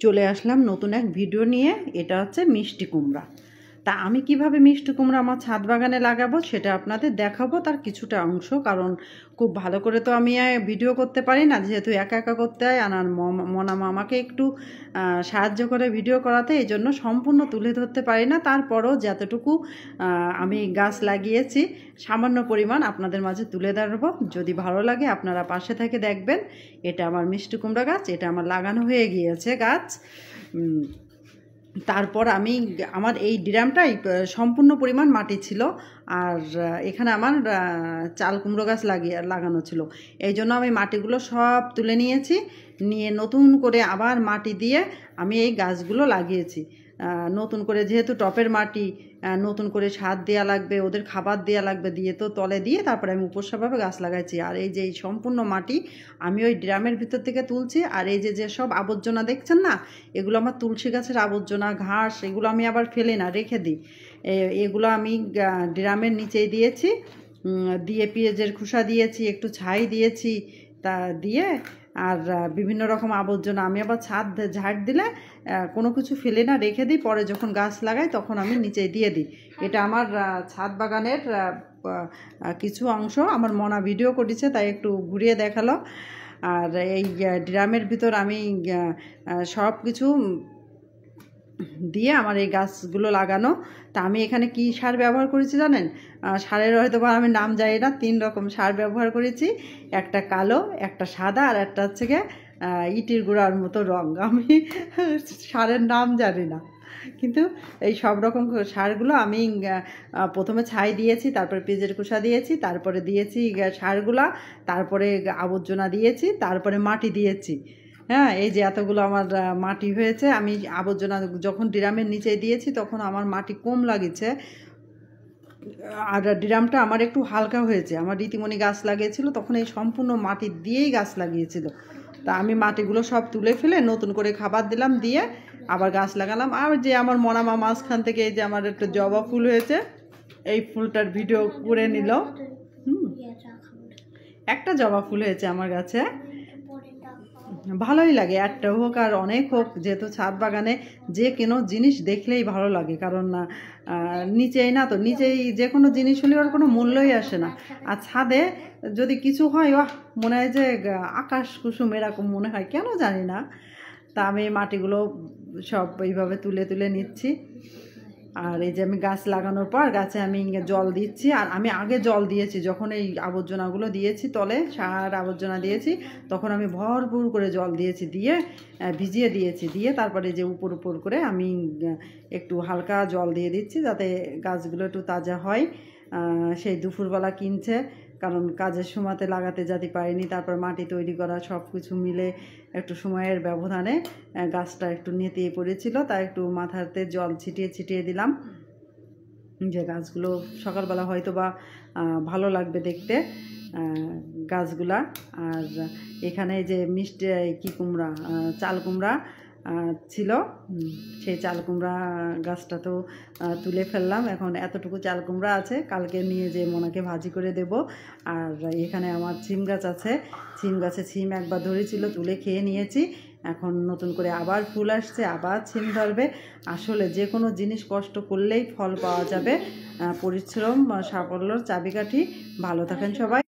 চলে আসলাম নতুন এক ভিডিও নিয়ে। এটা হচ্ছে মিষ্টি কুমড়া। তা আমি কিভাবে মিষ্টি কুমড়া আমার ছাদ বাগানে লাগাবো সেটা আপনাদের দেখাবো, তার কিছুটা অংশ। কারণ খুব ভালো করে তো আমি ভিডিও করতে পারি না, যেহেতু একা একা করতে হয়। আর মনা মামাকে একটু সাহায্য করে ভিডিও করাতে, এই জন্য সম্পূর্ণ তুলে ধরতে পারি না। তারপরও যতটুকু আমি গাছ লাগিয়েছি সামান্য পরিমাণ আপনাদের মাঝে তুলে ধরবো। যদি ভালো লাগে আপনারা পাশে থেকে দেখবেন। এটা আমার মিষ্টি কুমড়া গাছ, এটা আমার লাগানো হয়ে গিয়েছে গাছ। তারপর আমার এই ড্রামটাই সম্পূর্ণ পরিমাণ মাটি ছিল, আর এখানে আমার চাল কুমড়ো গাছ লাগানো ছিল। এই জন্য আমি মাটিগুলো সব তুলে নিয়েছি, নিয়ে নতুন করে আবার মাটি দিয়ে আমি এই গাছগুলো লাগিয়েছি। নতুন করে যেহেতু টপের মাটি, নতুন করে সার দেওয়া লাগবে, ওদের খাবার দেওয়া লাগবে, দিয়ে তো তলে দিয়ে তারপরে আমি উপরভাবে গাছ লাগাইছি। আর এই যে এই সম্পূর্ণ মাটি আমি ওই ড্রামের ভিতর থেকে তুলছি। আর এই যে সব আবর্জনা দেখছেন না, এগুলো আমার তুলসী গাছের আবর্জনা, ঘাস, এগুলো আমি আবার ফেলে না, রেখে দিই। এগুলো আমি ড্রামের নিচেই দিয়েছি, দিয়ে পেঁয়াজের খোসা দিয়েছি, একটু ছাই দিয়েছি, তা দিয়ে আর বিভিন্ন রকম আবর্জনা আমি আবার ঝাড় দিলে কোনো কিছু ফেলে না, রেখে দিই। পরে যখন গাছ লাগাই তখন আমি নিচে দিয়ে দিই। এটা আমার ছাদ বাগানের কিছু অংশ। আমার মনা ভিডিও করেছে, তাই একটু ঘুরিয়ে দেখালো। আর এই ড্রামের ভিতর আমি সব কিছু দিয়ে আমার এই গাছগুলো লাগানো। তা আমি এখানে কি সার ব্যবহার করেছি জানেন? সারের হয়তো বা আমি নাম জানি না, 3 রকম সার ব্যবহার করেছি। একটা কালো, একটা সাদা, আর একটা হচ্ছে গিয়ে ইটির গুঁড়ার মতো রং। আমি সারের নাম জানি না, কিন্তু এই সব রকম সারগুলো আমি প্রথমে ছাই দিয়েছি, তারপরে পেঁয়াজের খোসা দিয়েছি, তারপরে দিয়েছি সারগুলা, তারপরে আবর্জনা দিয়েছি, তারপরে মাটি দিয়েছি। হ্যাঁ, এই যে এতগুলো আমার মাটি হয়েছে। আমি আবর্জনা যখন ড্রামের নিচে দিয়েছি তখন আমার মাটি কম লাগিয়েছে, আর ড্রামটা আমার একটু হালকা হয়েছে। আমার রীতিমণি গাছ লাগিয়েছিল তখন এই সম্পূর্ণ মাটি দিয়েই গাছ লাগিয়েছিল। তা আমি মাটিগুলো সব তুলে ফেলে নতুন করে খাবার দিলাম, দিয়ে আবার গাছ লাগালাম। আর যে আমার মনামা মাঝখান থেকে এই যে আমার একটা জবা ফুল হয়েছে, এই ফুলটার ভিডিও করে নিল। একটা জবা ফুল হয়েছে আমার গাছে, ভালোই লাগে। একটা হোক আর অনেক হোক, যেহেতু ছাদ বাগানে যে কোনো জিনিস দেখলেই ভালো লাগে। কারণ নিচেই না, তো নিচেই যে কোনো জিনিস হলে ওর কোনো মূল্যই আসে না। আর ছাদে যদি কিছু হয়, মনে হয় যে আকাশ কুসুম, এরকম মনে হয়, কেন জানি না। তা আমি মাটিগুলো সব এইভাবে তুলে তুলে নিচ্ছি। আর এই যে আমি গাছ লাগানোর পর গাছে আমি জল দিচ্ছি। আর আমি আগে জল দিয়েছি, যখন এই আবর্জনাগুলো দিয়েছি, তলে সার আবর্জনা দিয়েছি, তখন আমি ভরপুর করে জল দিয়েছি, দিয়ে ভিজিয়ে দিয়েছি। দিয়ে তারপরে যে উপর উপর করে আমি একটু হালকা জল দিয়ে দিচ্ছি, যাতে গাছগুলো একটু তাজা হয়। সেই দুপুরবেলা কিনছে, কারণ কাজের সময়তে লাগাতে যেতে পারিনি। তারপর মাটি তৈরি করা, সব কিছু মিলে একটু সময়ের ব্যবধানে গাছটা একটু নেতিয়ে পড়েছিল, তাই একটু মাথাতে জল ছিটিয়ে ছিটিয়ে দিলাম, যে গাছগুলো সকালবেলা হয়তো বা ভালো লাগবে দেখতে গাছগুলা। আর এখানে যে মিষ্টি কি কুমড়া, চাল কুমড়া ছিল, সেই চাল কুমড়া গাছটা তো তুলে ফেললাম। এখন এতটুকু চাল কুমড়া আছে, কালকে নিয়ে যে মোনাকে ভাজি করে দেব। আর এখানে আমার সিম গাছ আছে, সিম গাছে সিম একবার ধরেছিল, তুলে খেয়ে নিয়েছি। এখন নতুন করে আবার ফুল আসছে, আবার সিম ধরবে। আসলে যে কোনো জিনিস কষ্ট করলেই ফল পাওয়া যাবে। পরিশ্রম সাফল্যর চাবিকাঠি। ভালো থাকেন সবাই।